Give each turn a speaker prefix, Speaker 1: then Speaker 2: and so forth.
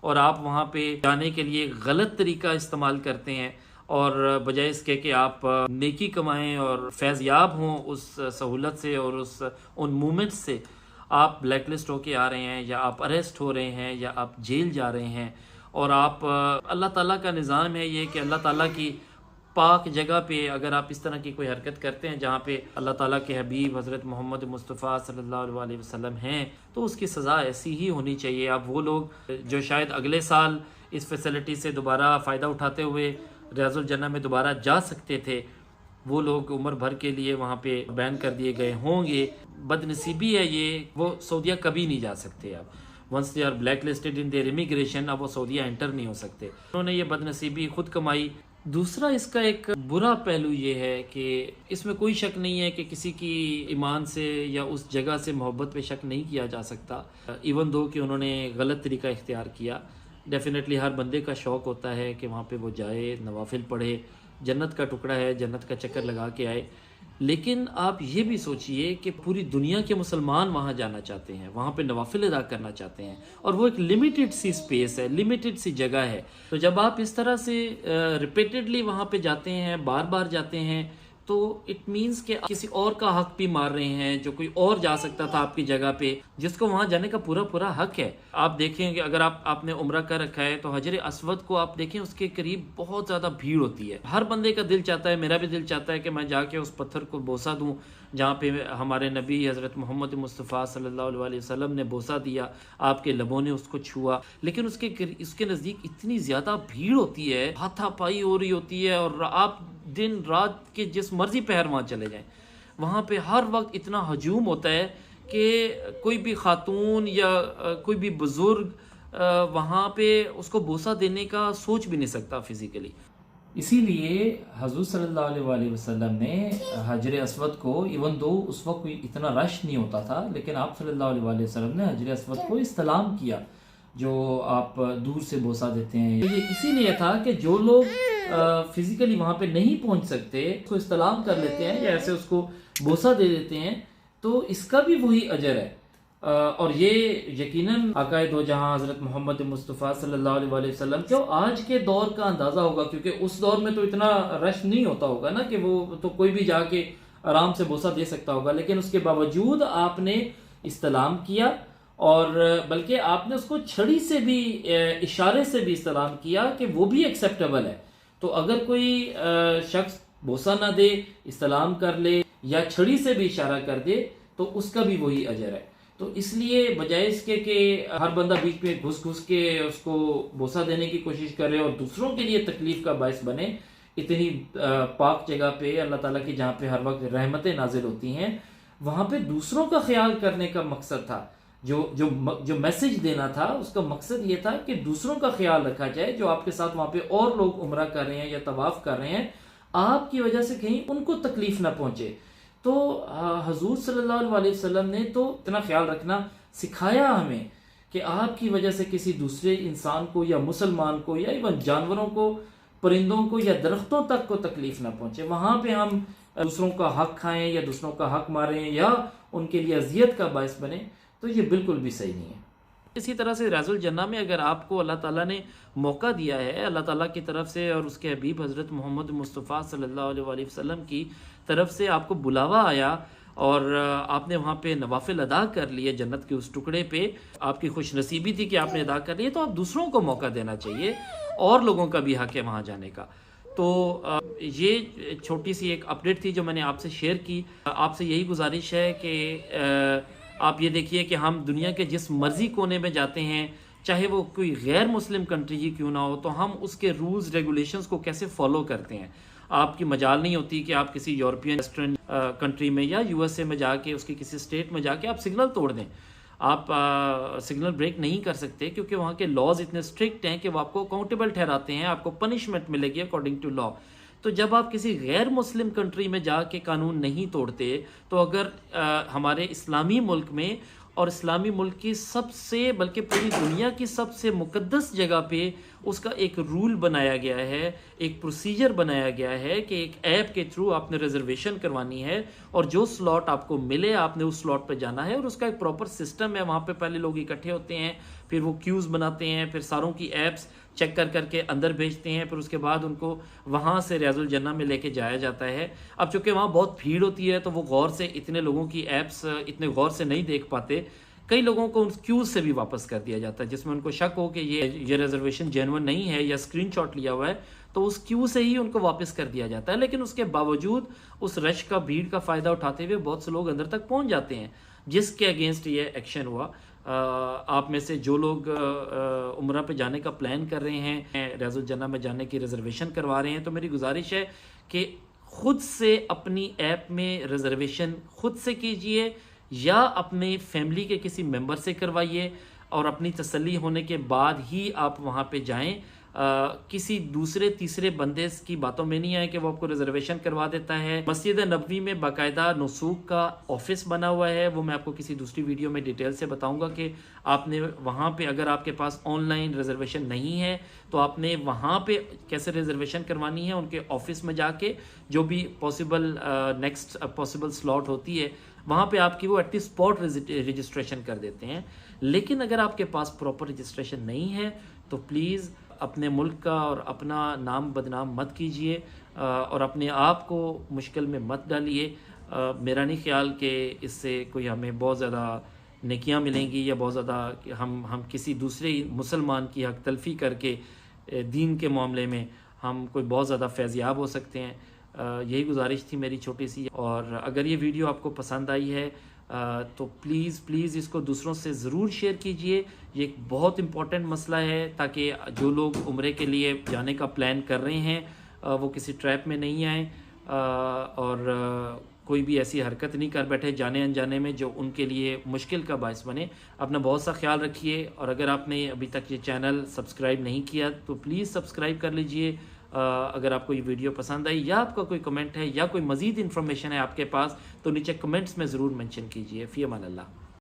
Speaker 1: اور آپ وہاں پہ جانے کے لیے غلط طریقہ استعمال کرتے ہیں، اور بجائے اس کے کہ آپ نیکی کمائیں اور فیض یاب ہوں اس سہولت سے اور ان مومنٹس سے، آپ بلیک لسٹ ہو کے آ رہے ہیں، یا آپ اریسٹ ہو رہے ہیں، یا آپ جیل جا رہے ہیں. اور آپ اللہ تعالیٰ کا نظام ہے یہ کہ اللہ تعالیٰ کی پاک جگہ پہ اگر آپ اس طرح کی کوئی حرکت کرتے ہیں جہاں پہ اللہ تعالیٰ کے حبیب حضرت محمد مصطفیٰ صلی اللہ علیہ وسلم ہیں، تو اس کی سزا ایسی ہی ہونی چاہیے. اب وہ لوگ جو شاید اگلے سال اس فیسلٹی سے دوبارہ فائدہ اٹھاتے ہوئے ریاض الجنہ میں دوبارہ جا سکتے تھے، وہ لوگ عمر بھر کے لیے وہاں پہ بین کر دیے گئے ہوں گے. بد نصیبی ہے یہ، وہ سعودیہ کبھی نہیں جا سکتے. اب once they are black listed in their immigration, اب وہ سعودیہ انٹر نہیں ہو سکتے. انہوں نے یہ بد نصیبی خود کمائی. دوسرا اس کا ایک برا پہلو یہ ہے کہ اس میں کوئی شک نہیں ہے کہ کسی کی ایمان سے یا اس جگہ سے محبت پہ شک نہیں کیا جا سکتا، ایون دو کہ انہوں نے غلط طریقہ اختیار کیا. ڈیفینیٹلی ہر بندے کا شوق ہوتا ہے کہ وہاں پہ وہ جائے، نوافل پڑھے، جنت کا ٹکڑا ہے، جنت کا چکر لگا کے آئے. لیکن آپ یہ بھی سوچئے کہ پوری دنیا کے مسلمان وہاں جانا چاہتے ہیں، وہاں پہ نوافل ادا کرنا چاہتے ہیں، اور وہ ایک لمیٹڈ سی سپیس ہے، لمیٹڈ سی جگہ ہے. تو جب آپ اس طرح سے ریپیٹڈلی وہاں پہ جاتے ہیں، بار بار جاتے ہیں، تو اٹ مینس کہ کسی اور کا حق بھی مار رہے ہیں، جو کوئی اور جا سکتا تھا آپ کی جگہ پہ، جس کو وہاں جانے کا پورا حق ہے. آپ دیکھیں کہ اگر آپ نے عمرہ کر رکھا ہے تو حجر اسود کو آپ دیکھیں، اس کے قریب بہت زیادہ بھیڑ ہوتی ہے. ہر بندے کا دل چاہتا ہے، میرا بھی دل چاہتا ہے کہ میں جا کے اس پتھر کو بوسہ دوں جہاں پہ ہمارے نبی حضرت محمد مصطفیٰ صلی اللہ علیہ وسلم نے بوسہ دیا، آپ کے لبوں نے اس کو چھوا. لیکن اس کے نزدیک اتنی زیادہ بھیڑ ہوتی ہے، ہاتھا پائی ہو رہی ہوتی ہے، اور آپ دن رات کے جس مرضی پہر وہاں چلے جائیں، وہاں پہ ہر وقت اتنا ہجوم ہوتا ہے کہ کوئی بھی خاتون یا کوئی بھی بزرگ وہاں پہ اس کو بوسہ دینے کا سوچ بھی نہیں سکتا فزیکلی. اسی لیے حضور صلی اللہ علیہ وسلم نے حجر اسود کو، ایون دو اس وقت کوئی اتنا رش نہیں ہوتا تھا، لیکن آپ صلی اللہ علیہ وسلم نے حجر اسود کو استلام کیا، جو آپ دور سے بوسہ دیتے ہیں. یہ اسی لیے تھا کہ جو لوگ فزیکلی وہاں پہ نہیں پہنچ سکتے اس کو استلام کر لیتے ہیں یا ایسے اس کو بوسہ دے دیتے ہیں، تو اس کا بھی وہی اجر ہے. اور یہ یقیناً آقا دو جہاں حضرت محمد مصطفیٰ صلی اللہ علیہ وسلم کو آج کے دور کا اندازہ ہوگا، کیونکہ اس دور میں تو اتنا رش نہیں ہوتا ہوگا نا کہ وہ تو کوئی بھی جا کے آرام سے بوسہ دے سکتا ہوگا. لیکن اس کے باوجود آپ نے استلام کیا، اور بلکہ آپ نے اس کو چھڑی سے بھی، اشارے سے بھی استلام کیا کہ وہ بھی ایکسیپٹیبل ہے. تو اگر کوئی شخص بوسہ نہ دے، استلام کر لے یا چھڑی سے بھی اشارہ کر دے تو اس کا بھی وہی اجر ہے. تو اس لیے بجائے اس کے کہ ہر بندہ بیچ میں گھس کے اس کو بوسہ دینے کی کوشش کرے اور دوسروں کے لیے تکلیف کا باعث بنے، اتنی پاک جگہ پہ اللہ تعالیٰ کی جہاں پہ ہر وقت رحمتیں نازل ہوتی ہیں، وہاں پہ دوسروں کا خیال کرنے کا مقصد تھا. جو میسج دینا تھا اس کا مقصد یہ تھا کہ دوسروں کا خیال رکھا جائے، جو آپ کے ساتھ وہاں پہ اور لوگ عمرہ کر رہے ہیں یا طواف کر رہے ہیں، آپ کی وجہ سے کہیں ان کو تکلیف نہ پہنچے. تو حضور صلی اللہ علیہ وسلم نے تو اتنا خیال رکھنا سکھایا ہمیں کہ آپ کی وجہ سے کسی دوسرے انسان کو یا مسلمان کو یا ایون جانوروں کو، پرندوں کو یا درختوں تک کو تکلیف نہ پہنچے. وہاں پہ ہم دوسروں کا حق کھائیں یا دوسروں کا حق ماریں یا ان کے لیے اذیت کا باعث بنے، تو یہ بالکل بھی صحیح نہیں ہے. اسی طرح سے ریاض الجنہ میں اگر آپ کو اللہ تعالیٰ نے موقع دیا ہے، اللہ تعالیٰ کی طرف سے اور اس کے حبیب حضرت محمد مصطفیٰ صلی اللہ علیہ وسلم کی طرف سے آپ کو بلاوا آیا اور آپ نے وہاں پہ نوافل ادا کر لیے جنت کے اس ٹکڑے پہ، آپ کی خوش نصیبی تھی کہ آپ نے ادا کر لیے، تو آپ دوسروں کو موقع دینا چاہیے، اور لوگوں کا بھی حق ہے وہاں جانے کا. تو یہ چھوٹی سی ایک اپڈیٹ تھی جو میں نے آپ سے شیئر کی. آپ سے یہی گزارش ہے کہ آپ یہ دیکھیے کہ ہم دنیا کے جس مرضی کونے میں جاتے ہیں، چاہے وہ کوئی غیر مسلم کنٹری ہی کیوں نہ ہو، تو ہم اس کے رولز ریگولیشنز کو کیسے فالو کرتے ہیں. آپ کی مجال نہیں ہوتی کہ آپ کسی یورپین ویسٹرن کنٹری میں یا یو ایس اے میں جا کے، اس کی کسی اسٹیٹ میں جا کے آپ سگنل توڑ دیں. آپ سگنل بریک نہیں کر سکتے، کیونکہ وہاں کے لاز اتنے اسٹرکٹ ہیں کہ وہ آپ کو اکاؤنٹیبل ٹھہراتے ہیں، آپ کو پنشمنٹ ملے گی اکارڈنگ ٹو لا. تو جب آپ کسی غیر مسلم کنٹری میں جا کے قانون نہیں توڑتے، تو اگر ہمارے اسلامی ملک میں، اور اسلامی ملک کی سب سے، بلکہ پوری دنیا کی سب سے مقدس جگہ پہ اس کا ایک رول بنایا گیا ہے، ایک پروسیجر بنایا گیا ہے کہ ایک ایپ کے تھرو آپ نے ریزرویشن کروانی ہے، اور جو سلاٹ آپ کو ملے آپ نے اس سلاٹ پہ جانا ہے، اور اس کا ایک پراپر سسٹم ہے. وہاں پہ پہلے لوگ اکٹھے ہوتے ہیں، پھر وہ کیوز بناتے ہیں، پھر ساروں کی ایپس چیک کر کے اندر بھیجتے ہیں، پھر اس کے بعد ان کو وہاں سے ریاض الجنہ میں لے کے جایا جاتا ہے۔ اب چونکہ وہاں بہت بھیڑ ہوتی ہے تو وہ غور سے اتنے لوگوں کی ایپس اتنے غور سے نہیں دیکھ پاتے، کئی لوگوں کو اس کیوز سے بھی واپس کر دیا جاتا ہے، جس میں ان کو شک ہو کہ یہ ریزرویشن جینون نہیں ہے یا اسکرین شاٹ لیا ہوا ہے، تو اس کیو سے ہی ان کو واپس کر دیا جاتا ہے۔ لیکن اس کے باوجود اس رش کا بھیڑ کا فائدہ اٹھاتے ہوئے بہت سے لوگ اندر تک پہنچ جاتے ہیں، جس کے اگینسٹ یہ ایکشن ہوا۔ آپ میں سے جو لوگ عمرہ پہ جانے کا پلان کر رہے ہیں، ریاض الجنہ میں جانے کی ریزرویشن کروا رہے ہیں، تو میری گزارش ہے کہ خود سے اپنی ایپ میں ریزرویشن خود سے کیجئے یا اپنے فیملی کے کسی ممبر سے کروائیے، اور اپنی تسلی ہونے کے بعد ہی آپ وہاں پہ جائیں۔ کسی دوسرے تیسرے بندے کی باتوں میں نہیں آئے کہ وہ آپ کو ریزرویشن کروا دیتا ہے۔ مسجد نبوی میں باقاعدہ نسوک کا آفس بنا ہوا ہے، وہ میں آپ کو کسی دوسری ویڈیو میں ڈیٹیل سے بتاؤں گا کہ آپ نے وہاں پہ اگر آپ کے پاس آن لائن ریزرویشن نہیں ہے تو آپ نے وہاں پہ کیسے ریزرویشن کروانی ہے، ان کے آفس میں جا کے جو بھی پاسبل نیکسٹ پاسبل سلاٹ ہوتی ہے وہاں پہ آپ کی وہ ایٹ دی اسپاٹ رجسٹریشن کر دیتے ہیں۔ لیکن اگر آپ کے پاس پراپر رجسٹریشن نہیں ہے تو پلیز اپنے ملک کا اور اپنا نام بدنام مت کیجئے، اور اپنے آپ کو مشکل میں مت ڈالیے۔ میرا نہیں خیال کہ اس سے کوئی ہمیں بہت زیادہ نیکیاں ملیں گی، یا بہت زیادہ ہم کسی دوسرے مسلمان کی حق تلفی کر کے دین کے معاملے میں ہم کوئی بہت زیادہ فیضیاب ہو سکتے ہیں۔ یہی گزارش تھی میری چھوٹی سی، اور اگر یہ ویڈیو آپ کو پسند آئی ہے تو پلیز اس کو دوسروں سے ضرور شیئر کیجئے۔ یہ ایک بہت امپورٹنٹ مسئلہ ہے، تاکہ جو لوگ عمرے کے لیے جانے کا پلان کر رہے ہیں وہ کسی ٹریپ میں نہیں آئیں، اور کوئی بھی ایسی حرکت نہیں کر بیٹھے جانے انجانے میں جو ان کے لیے مشکل کا باعث بنے۔ اپنا بہت سا خیال رکھیے، اور اگر آپ نے ابھی تک یہ چینل سبسکرائب نہیں کیا تو پلیز سبسکرائب کر لیجئے۔ اگر آپ کو یہ ویڈیو پسند آئی یا آپ کا کوئی کمنٹ ہے یا کوئی مزید انفارمیشن ہے آپ کے پاس تو نیچے کمنٹس میں ضرور منشن کیجئے۔ فی امان اللہ۔